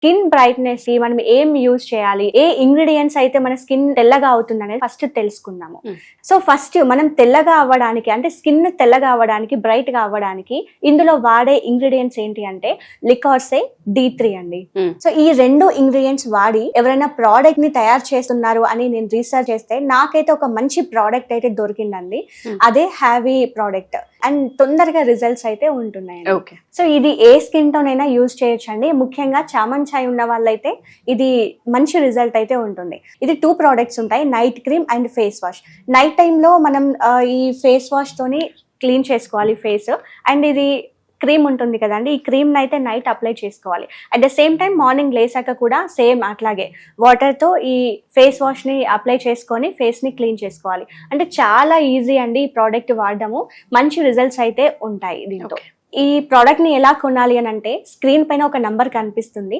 Skin brightness కి మనం ఏం యూజ్ చేయాలి, ఏ ఇంగ్రీడియంట్స్ అయితే మన స్కిన్ తెల్లగా అవుతుంది అనేది ఫస్ట్ తెలుసుకుందాము. సో ఫస్ట్ మనం తెల్లగా అవ్వడానికి, అంటే స్కిన్ తెల్లగా అవ్వడానికి, బ్రైట్ గా అవ్వడానికి ఇందులో వాడే ఇంగ్రీడియంట్స్ ఏంటి అంటే లికార్సే D3 అండి. సో ఈ 2 ఇంగ్రీడియంట్స్ వాడి ఎవరైనా ప్రోడక్ట్ ని తయారు చేస్తున్నారు అని నేను రీసెర్చ్ చేస్తే నాకైతే ఒక మంచి ప్రోడక్ట్ అయితే దొరికిందండి. అదే హ్యావీ ప్రోడక్ట్ అండ్ తొందరగా రిజల్ట్స్ అయితే ఉంటున్నాయి. సో ఇది ఏ స్కిన్ టోనైనా యూజ్ చేయొచ్చండి. ముఖ్యంగా చామన్ ఛాయ్ ఉన్న వాళ్ళైతే ఇది మంచి రిజల్ట్ అయితే ఉంటుంది. ఇది 2 ప్రోడక్ట్స్ ఉంటాయి, night cream and face wash. Night టైంలో మనం ఈ ఫేస్ వాష్ తోని క్లీన్ చేసుకోవాలి ఫేస్, అండ్ ఇది క్రీమ్ ఉంటుంది కదండి, ఈ క్రీమ్ అయితే నైట్ అప్లై చేసుకోవాలి. At the same time morning లేసాక కూడా సేమ్ అట్లాగే వాటర్తో ఈ ఫేస్ వాష్ని అప్లై చేసుకొని ఫేస్ని క్లీన్ చేసుకోవాలి. అంటే చాలా ఈజీ అండి ఈ ప్రోడక్ట్ వాడడము, మంచి రిజల్ట్స్ అయితే ఉంటాయి దీంతో. ఈ ప్రోడక్ట్ని ఎలా కొనాలి అని అంటే స్క్రీన్ పైన ఒక నంబర్ కనిపిస్తుంది,